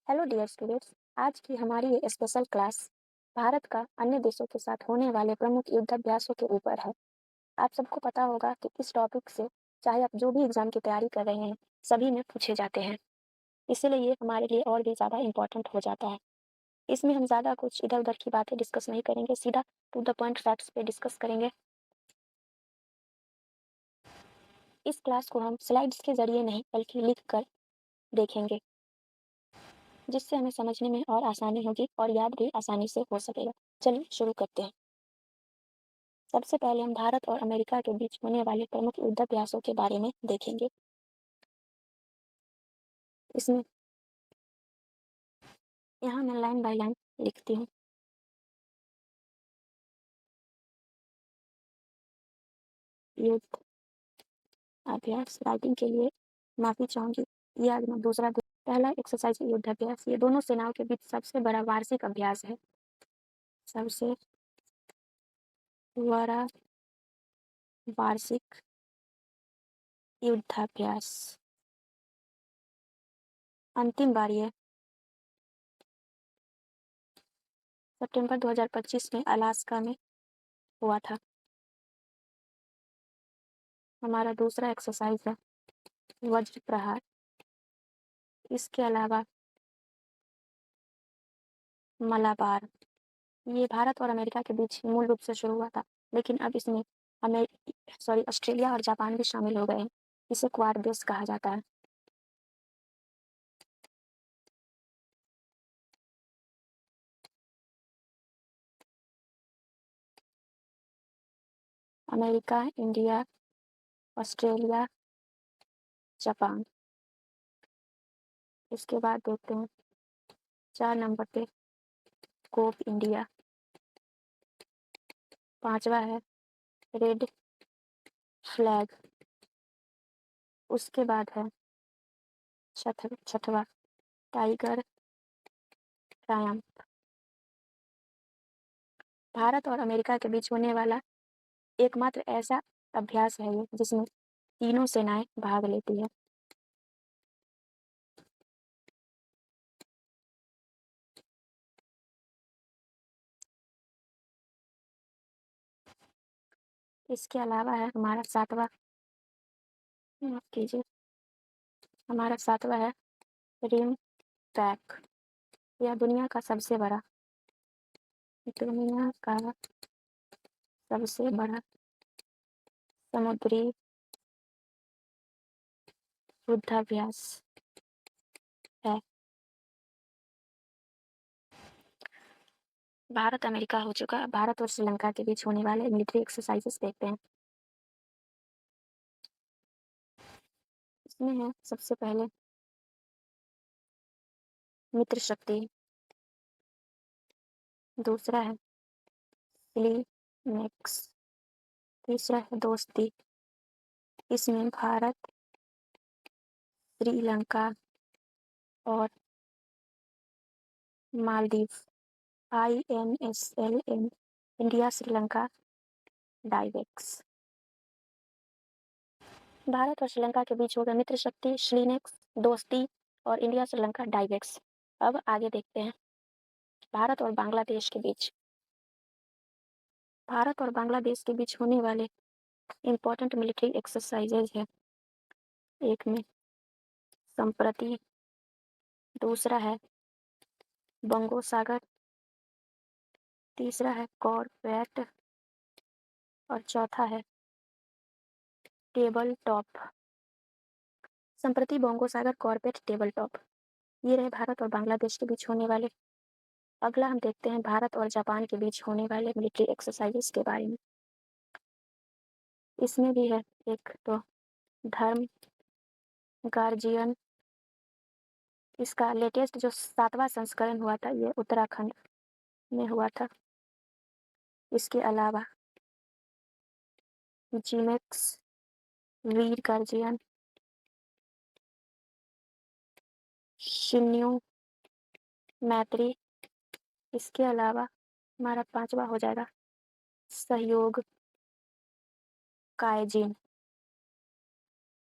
Hello dear students. आज की हमारी ये स्पेशल क्लास भारत का अन्य देशों के साथ होने वाले प्रमुख युद्धाभ्यासों के ऊपर है। आप सबको पता होगा कि इस टॉपिक से चाहे आप जो भी एग्जाम की तैयारी कर रहे हैं सभी में पूछे जाते हैं, इसीलिए ये हमारे लिए और भी ज़्यादा इम्पोर्टेंट हो जाता है। इसमें हम ज़्यादा कुछ इधर उधर की बातें डिस्कस नहीं करेंगे, सीधा टू द पॉइंट फैक्ट्स पे डिस्कस करेंगे। इस क्लास को हम स्लाइड्स के जरिए नहीं बल्कि लिख कर देखेंगे, जिससे हमें समझने में और आसानी होगी और याद भी आसानी से हो सकेगा। चलिए शुरू करते हैं। सबसे पहले हम भारत और अमेरिका के बीच होने वाले प्रमुख युद्धाभ्यासों के बारे में देखेंगे। इसमें यहाँ मैं लाइन बाय लाइन लिखती हूँ। युद्ध अभ्यास राइटिंग के लिए माफी चाहूंगी। ये आज मैं दूसरा दिन पहला एक्सरसाइज युद्धाभ्यास, ये दोनों सेनाओं के बीच सबसे बड़ा वार्षिक अभ्यास है। सबसे बड़ा वार्षिक युद्धाभ्यास। अंतिम बार ये सितंबर 2025 में अलास्का में हुआ था। हमारा दूसरा एक्सरसाइज है वज्र प्रहार। इसके अलावा मलाबार, ये भारत और अमेरिका के बीच मूल रूप से शुरू हुआ था, लेकिन अब इसमें ऑस्ट्रेलिया और जापान भी शामिल हो गए हैं। इसे क्वाड देश कहा जाता है। America, India, Australia, Japan. इसके बाद देखते हैं 4 नंबर पे कोप इंडिया। 5वां है रेड फ्लैग। उसके बाद है छठवां टाइगर ट्रायम्फ। भारत और अमेरिका के बीच होने वाला एकमात्र ऐसा अभ्यास है ये जिसमें तीनों सेनाएं भाग लेती है। इसके अलावा है हमारा सातवां, माफ कीजिए, हमारा सातवां है रिम पैक। यह दुनिया का सबसे बड़ा समुद्री युद्धाभ्यास है। भारत अमेरिका हो चुका। भारत और श्रीलंका के बीच होने वाले मिलिट्री एक्सरसाइजेस देखते हैं। इसमें है सबसे पहले मित्र शक्ति, दूसरा है सिलीमेक्स, तीसरा है दोस्ती। इसमें भारत, श्रीलंका और मालदीव, INSLM, इंडिया श्रीलंका डाइवेक्स। भारत और श्रीलंका के बीच होगा मित्र शक्ति, श्रीनेक्स, दोस्ती और इंडिया श्रीलंका डाइवेक्स। अब आगे देखते हैं भारत और बांग्लादेश के बीच। भारत और बांग्लादेश के बीच होने वाले इम्पोर्टेंट मिलिट्री एक्सरसाइजेज है। एक में संप्रति, दूसरा है बंगो सागर, तीसरा है कॉर्वेट और चौथा है टेबल टॉप। संप्रति, बोंगो सागर, कॉर्बेट, टेबल टॉप, ये रहे भारत और बांग्लादेश के बीच होने वाले। अगला हम देखते हैं भारत और जापान के बीच होने वाले मिलिट्री एक्सरसाइजेस के बारे में। इसमें भी है एक तो धर्म गार्जियन। इसका लेटेस्ट जो 7वां संस्करण हुआ था ये उत्तराखंड में हुआ था। इसके अलावा जीमेक्स, वीर गार्जियन, शिन्यू, मैत्री। इसके अलावा हमारा 5वां हो जाएगा सहयोग कायजिन।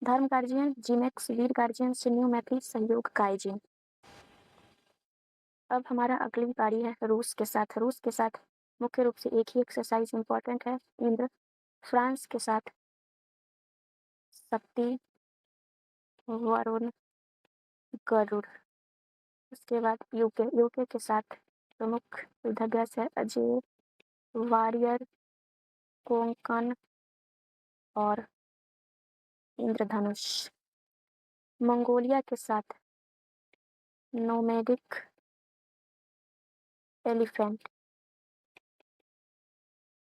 धर्म गार्जियन, जीमेक्स, वीर गार्जियन, शिन्यू, मैत्री, सहयोग कायजिन। अब हमारा अगली पारी है रूस के साथ। रूस के साथ मुख्य रूप से एक ही एक्सरसाइज इम्पॉर्टेंट है, इंद्र। फ्रांस के साथ शक्ति, वरुण, गरुड़। उसके बाद यूके। यूके के साथ प्रमुख युद्धाभ्यास है अजय, वॉरियर, कोंकण और इंद्रधनुष। मंगोलिया के साथ नोमैडिक एलिफेंट।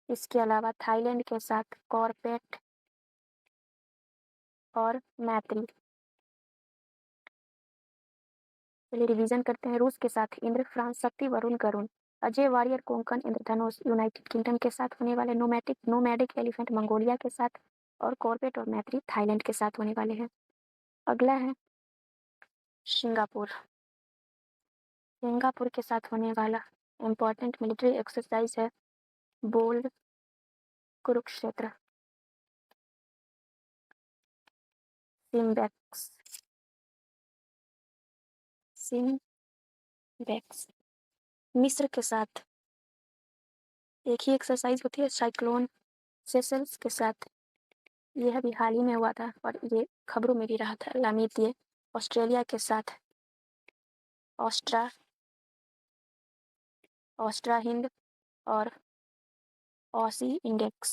इसके अलावा थाईलैंड के साथ कॉर्पेट और मैत्री। चलिए रिवीजन करते हैं। रूस के साथ इंद्र, फ्रांस शक्ति, वरुण, गरुण, अजय, वॉरियर, कोंकण, इंद्रधनुष। यूनाइटेड किंगडम के साथ होने वाले नोमैडिक एलिफेंट मंगोलिया के साथ, और कॉर्पेट और मैत्री थाईलैंड के साथ होने वाले हैं। अगला है सिंगापुर। सिंगापुर के साथ होने वाला इम्पोर्टेंट मिलिट्री एक्सरसाइज है बोल्ड कुरुक्षेत्र, सिम्बेक्स। सिम्बेक्स। मिस्र के साथ एक ही एक्सरसाइज होती है साइक्लोन। सेशल्स के साथ यह भी हाल ही में हुआ था और ये खबरों में भी रहा था, लामीतिये। ऑस्ट्रेलिया के साथ ऑस्ट्रा हिंद और ऑसी इंडेक्स।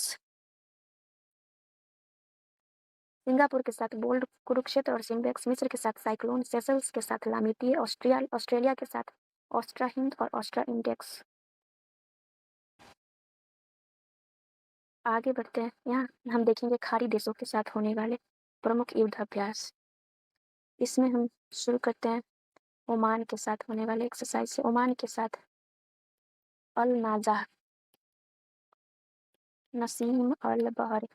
सिंगापुर के साथ बोल्ड कुरुक्षेत्र और सिम्बेक्स। मिस्र के साथ साइक्लोन। सेशल्स के साथ लामीतिये। ऑस्ट्रेलिया के साथ ऑस्ट्रा हिंद और ऑस्ट्रा इंडेक्स। आगे बढ़ते हैं। यहाँ हम देखेंगे खाड़ी देशों के साथ होने वाले प्रमुख युद्धाभ्यास। इसमें हम शुरू करते हैं ओमान के साथ होने वाले एक्सरसाइज से। ओमान के साथ अल नाजाह, नसीम अल बहर,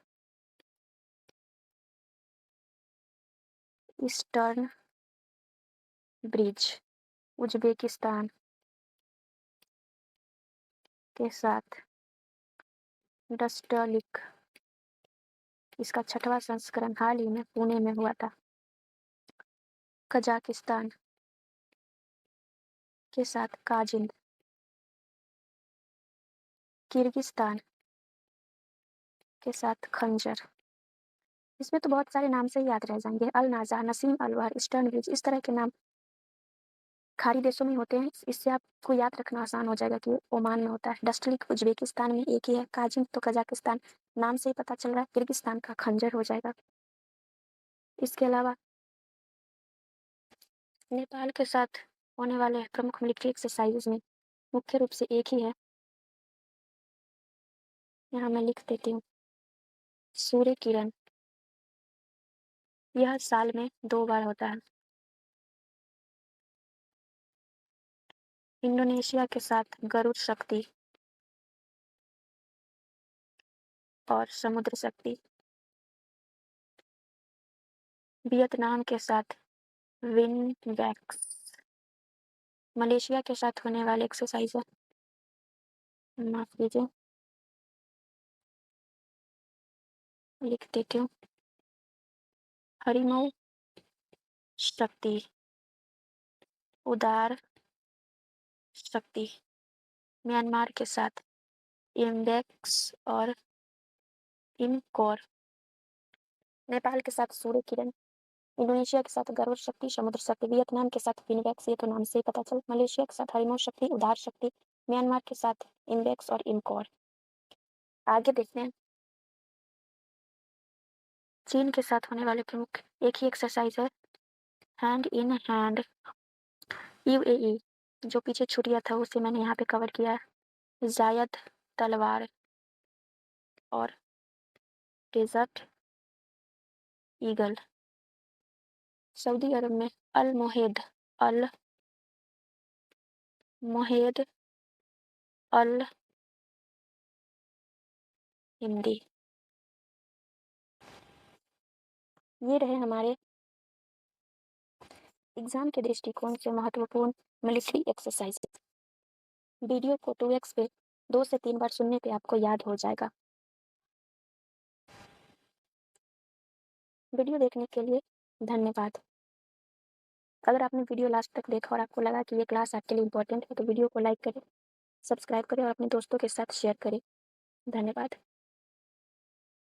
ईस्टर्न ब्रिज। उज्बेकिस्तान के साथ डस्टलिक, इसका 6वां संस्करण हाल ही में पुणे में हुआ था। कजाकिस्तान के साथ काजिंद। किर्गिस्तान के साथ खंजर। इसमें तो बहुत सारे नाम से ही याद रह जाएंगे, अल नाजा, नसीम अल बहर, ईस्टर्न ब्रिज, इस तरह के नाम खाड़ी देशों में होते हैं। इससे आपको याद रखना आसान हो जाएगा कि ओमान में होता है। डस्टलिक उज्बेकिस्तान में एक ही है। काजिंद तो कजाकिस्तान, नाम से ही पता चल रहा है। किर्गिस्तान का खंजर हो जाएगा। इसके अलावा नेपाल के साथ होने वाले प्रमुख मिलिट्री एक्सरसाइजेज में मुख्य रूप से एक ही है, यहाँ मैं लिख देती हूँ, सूर्य किरण। यह साल में 2 बार होता है। इंडोनेशिया के साथ गरुड़ शक्ति और समुद्र शक्ति। वियतनाम के साथ विनवैक्स। मलेशिया के साथ होने वाले एक्सरसाइज है, माफ कीजिए, लिख देती हूँ, हरिमऊ शक्ति, उदार शक्ति। म्यांमार के साथ इम्बेक्स और इमकोर। नेपाल के साथ सूर्य किरण। इंडोनेशिया के साथ गरुड़ शक्ति, समुद्र शक्ति। वियतनाम के साथ विनवैक्स, ये तो नाम से ही पता चल। मलेशिया के साथ हरिमऊ शक्ति, उदार शक्ति। म्यांमार के साथ इम्बेक्स और इमकोर। आगे देखते हैं चीन के साथ होने वाले प्रमुख एक ही एक्सरसाइज है हैंड इन हैंड। यूएई, जो पीछे छूट गया था उसे मैंने यहाँ पे कवर किया है। जायद तलवार और डेजर्ट ईगल। सऊदी अरब में अल मोहेद अल हिंदी। ये रहे हमारे एग्जाम के दृष्टिकोण से महत्वपूर्ण मिलिट्री एक्सरसाइज। वीडियो को 2x पे 2 से 3 बार सुनने पे आपको याद हो जाएगा। वीडियो देखने के लिए धन्यवाद। अगर आपने वीडियो लास्ट तक देखा और आपको लगा कि ये क्लास आपके लिए इम्पोर्टेंट है तो वीडियो को लाइक करें, सब्सक्राइब करें और अपने दोस्तों के साथ शेयर करें। धन्यवाद।